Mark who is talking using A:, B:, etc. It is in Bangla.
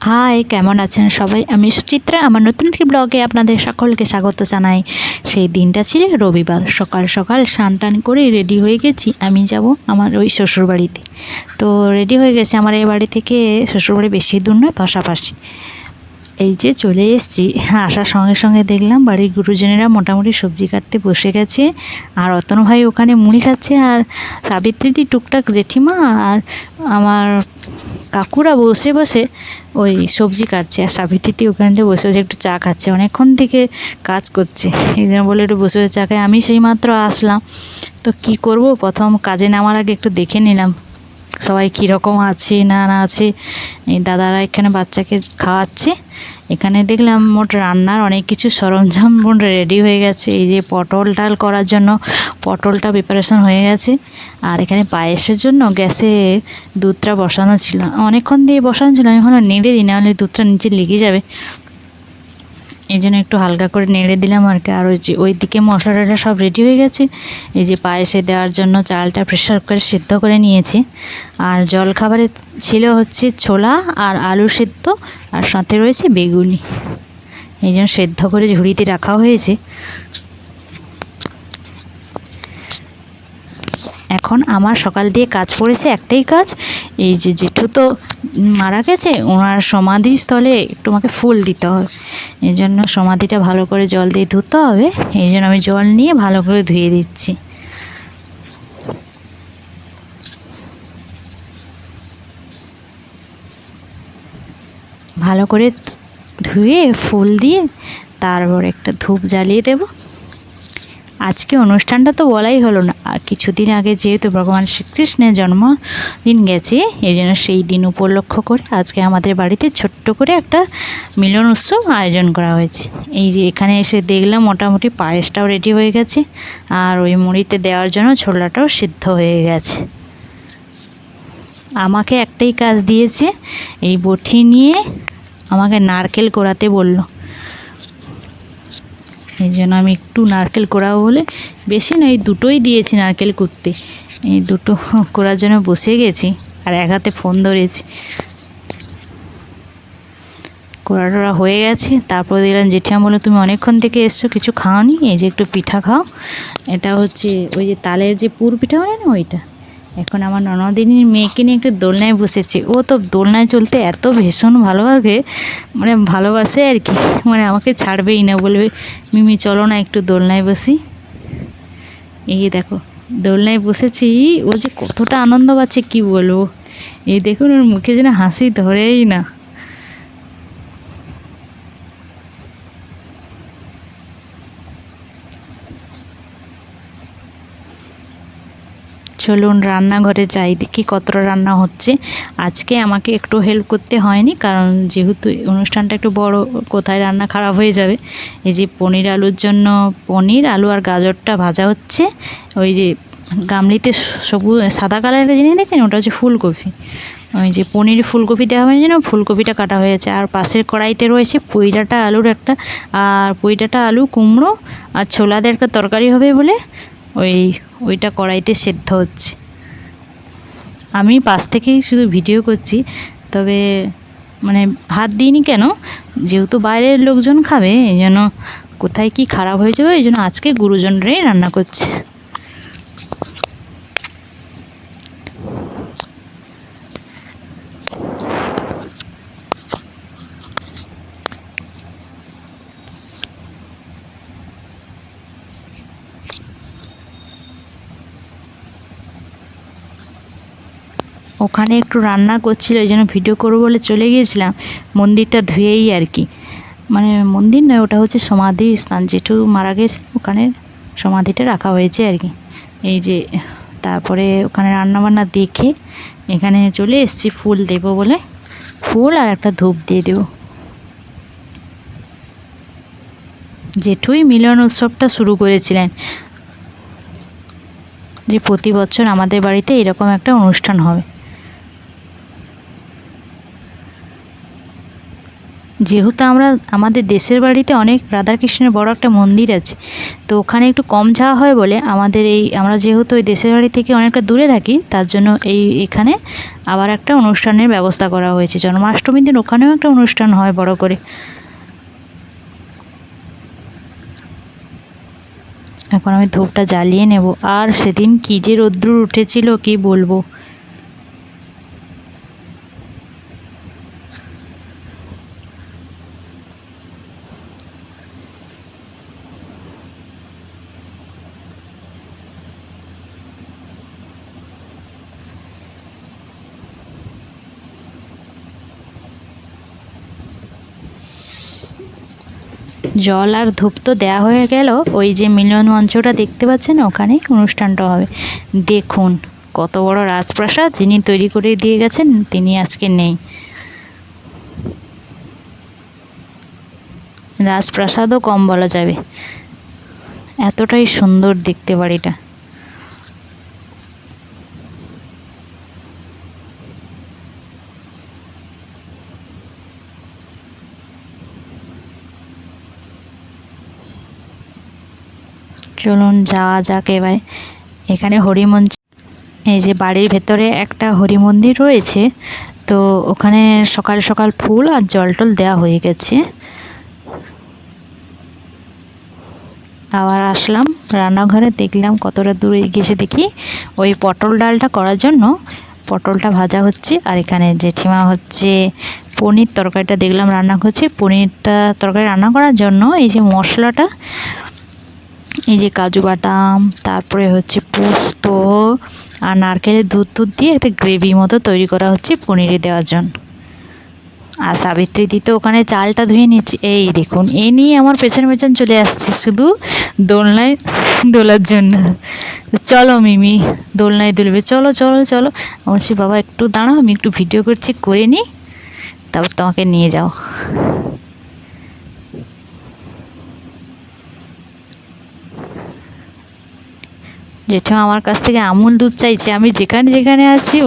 A: হাই, কেমন আছেন সবাই? আমি সুচিত্রা। আমার নতুন একটি ব্লগে আপনাদের সকলকে স্বাগত জানাই। সেই দিনটা ছিল রবিবার। সকাল সকাল স্নান টান করে রেডি হয়ে গেছি, আমি যাব আমার ওই শ্বশুরবাড়িতে। তো রেডি হয়ে গেছে, আমার এই বাড়ি থেকে শ্বশুরবাড়ি বেশি দূর নয়, পাশাপাশি। এই যে চলে এসেছি, আসার সঙ্গে সঙ্গে দেখলাম বাড়ির গুরুজনেরা মোটামুটি সবজি কাটতে বসে গেছে, আর অতনু ভাই ওখানে মুড়ি খাচ্ছে, আর সাবিত্রীদি টুকটাক জেঠিমা আর আমার কাকুরা বসে বসে ওই সবজি কাটছে, আর সাবিত্রীদি ওখানে বসে বসে একটু চা খাচ্ছে, অনেকক্ষণ থেকে কাজ করছে। এই জন্য বলে একটু বসে বসে চা খাই। আমি সেই মাত্র আসলাম, তো কি করব, প্রথম কাজে নামার আগে একটু দেখে নিলাম সবাই কীরকম আছে না আছে। এই দাদারা এখানে বাচ্চাকে খাওয়াচ্ছে। এখানে দেখলাম মোট রান্নার অনেক কিছু সরঞ্জাম রেডি হয়ে গেছে। এই যে পটল ডাল করার জন্য পটলটা প্রিপারেশন হয়ে গেছে, আর এখানে পায়েসের জন্য গ্যাসে দুধটা বসানো ছিল, অনেকক্ষণ দিয়ে বসানো ছিল। আমি ভাবলাম নেড়ে দিই, নাহলে দুধটা নিচে লেগে যাবে, এই জন্য একটু হালকা করে নেড়ে দিলাম আর কি। আর ওই দিকে মশলাটা সব রেডি হয়ে গেছে। এই যে পায়েসে দেওয়ার জন্য চালটা প্রেসার করে সিদ্ধ করে নিয়েছি, আর জলখাবারে ছিল হচ্ছে ছোলা আর আলু সিদ্ধ, আর সাথে রয়েছে বেগুনি। এই জন্য সেদ্ধ করে ঝুড়িতে রাখা হয়েছে। এখন আমার সকাল দিয়ে কাজ পড়েছে, একটাই কাজ, এই যে জেঠু তো মারা গেছে, ওনার সমাধিস্থলে একটু আমাকে ফুল দিতে হবে। এই জন্য সমাধিটা ভালো করে জল দিয়ে ধুতে হবে, এই জন্য আমি জল নিয়ে ভালো করে ধুয়ে দিচ্ছি। ভালো করে ধুয়ে ফুল দিয়ে তারপর একটা ধূপ জ্বালিয়ে দেব। আজকে অনুষ্ঠানটা তো বলাই হলো না, আর কিছুদিন আগে যেহেতু ভগবান শ্রীকৃষ্ণের জন্মদিন গেছে, এই জন্য সেই দিন উপলক্ষ করে আজকে আমাদের বাড়িতে ছোট্ট করে একটা মিলন উৎসব আয়োজন করা হয়েছে। এই যে এখানে এসে দেখলাম মোটামুটি পায়েসটাও রেডি হয়ে গেছে, আর ওই মুড়িতে দেওয়ার জন্য ছোলাটাও সিদ্ধ হয়ে গেছে। আমাকে একটাই কাজ দিয়েছে, এই বটি নিয়ে আমাকে নারকেল কোড়াতে বলল, এই জন্য আমি একটু নারকেল কোড়াবো বলে, বেশি না, এই দুটোই দিয়েছি নারকেল কুড়তে। এই দুটো করার জন্য বসে গেছি, আর এক হাতে ফোন ধরেছি। কোড়া টোড়া হয়ে গেছে। তারপর দেখলাম জেঠিমা বললো, তুমি অনেকক্ষণ থেকে এসছো, কিছু খাওনি, এই যে একটু পিঠা খাও। এটা হচ্ছে ওই যে তালের যে পুর পিঠা হয় না, ওইটা। এখন আমার ননদিনীর মেয়েকে নিয়ে একটু দোলনায় বসেছে। ও তো দোলনায় চলতে এত ভীষণ ভালোবাসে, মানে ভালোবাসে আর কি, মানে আমাকে ছাড়বেই না, বলবে মিমি চলো না একটু দোলনায় বসি। এই দেখো দোলনায় বসেছি, ও যে কতটা আনন্দ পাচ্ছে কি বলবো। এই দেখুন ওর মুখে যেন হাসি ধরেই না। চলুন রান্নাঘরে যাই, দেখি কতটা রান্না হচ্ছে। আজকে আমাকে একটু হেল্প করতে হয়নি, কারণ যেহেতু অনুষ্ঠানটা একটু বড়, কোথায় রান্না খারাপ হয়ে যাবে। এই যে পনির আলুর জন্য পনির আলু আর গাজরটা ভাজা হচ্ছে। ওই যে গামলিতে সবুজ সাদা কালারের জিনিস দেখছেন, ওটা হচ্ছে ফুলকপি। ওই যে পনির ফুলকপি দেওয়া হয় যেন, ফুলকপিটা কাটা হয়েছে। আর পাশের কড়াইতে রয়েছে পুঁইডাঁটা আলুর একটা, আর পুঁইডাঁটা আলু কুমড়ো আর ছোলাদের একটা তরকারি হবে বলে ওইটা কড়াইতে সেদ্ধ হচ্ছে। আমি পাশ থেকেই শুধু ভিডিও করছি, তবে মানে হাত দিইনি, কেন, যেহেতু বাইরের লোকজন খাবে, এই জন্য কোথায় কি খারাপ হয়ে যাবে, এই জন্য আজকে গুরুজনরাই রান্না করছে। ওখানে একটু রান্না করছিল, এই জন্য ভিডিও করবো বলে চলে গিয়েছিলাম। মন্দিরটা ধুয়েই আর কি, মানে মন্দির নয়, ওটা হচ্ছে সমাধি স্থান, জেঠু মারা গেছে, ওখানে সমাধিটা রাখা হয়েছে আর কি। এই যে তারপরে ওখানে রান্নাবান্না দেখে এখানে চলে এসেছি ফুল দেব বলে, ফুল আর একটা ধূপ দিয়ে দেব। জেঠুই মিলন উৎসবটা শুরু করেছিলেন, যে প্রতি বছর আমাদের বাড়িতে এরকম একটা অনুষ্ঠান হবে। যেহেতু আমাদের দেশের বাড়িতে অনেক রাধাকৃষ্ণের বড় একটা মন্দির আছে, তো ওখানে একটু কম যাওয়া হয় বলে আমরা যেহেতু ওই দেশের বাড়ি থেকে অনেকটা দূরে থাকি, তার জন্য এখানে আবার একটা অনুষ্ঠানের ব্যবস্থা করা হয়েছে। জন্মাষ্টমীর দিন ওখানেও একটা অনুষ্ঠান হয় বড় করে। এখন আমি ধূপটা জ্বালিয়ে নেব। আর সেদিন কী যে রোদ্দুর উঠেছিল কি বলবো। জল আর ধূপ তো দেওয়া হয়ে গেল। ওই যে মিলন মঞ্চটা দেখতে পাচ্ছেন, ওখানে অনুষ্ঠানটা হবে। দেখুন কত বড় রাজপ্রাসাদ, যিনি তৈরি করে দিয়ে গেছেন তিনি আজকে নেই। রাজপ্রাসাদও কম বলা যাবে, এতটাই সুন্দর দেখতে বাড়িটা। চলুন যাওয়া যাক এবারে। এখানে হরিমঞ্চ, এই যে বাড়ির ভেতরে একটা হরি মন্দির রয়েছে, তো ওখানে সকাল সকাল ফুল আর জল টল দেওয়া হয়ে গেছে। আবার আসলাম রান্নাঘরে, দেখলাম কতটা দূরে গেছে দেখি ওই পটল ডালটা করার জন্য পটলটা ভাজা হচ্ছে। আর এখানে জেঠিমা হচ্ছে পনির তরকারিটা দেখলাম রান্না করছে। পনিরটা তরকারি রান্না করার জন্য এই যে মশলাটা, এই যে কাজু বাদাম, তারপরে হচ্ছে পোস্ত আর নারকেলের দুধ দিয়ে একটা গ্রেভি মতো তৈরি করা হচ্ছে পনিরে দেওয়ার জন্য। আর সাবিত্রী দিতে ওখানে চালটা ধুয়ে নিচ্ছি। এই দেখুন, এ নিয়ে আমার পেছন পেছন চলে আসছে শুধু দোলনায় দোলার জন্য। চলো মিমি, দোলনায় দুলবে, চলো চলো চলো। আমার বলছি বাবা একটু দাঁড়াও, আমি একটু ভিডিও করছি, করে নিই, তারপর তোমাকে নিয়ে যাও। জেঠিমা আমার কাছ থেকে আমুল দুধ চাইছে। আমি যেখানে যেখানে আছি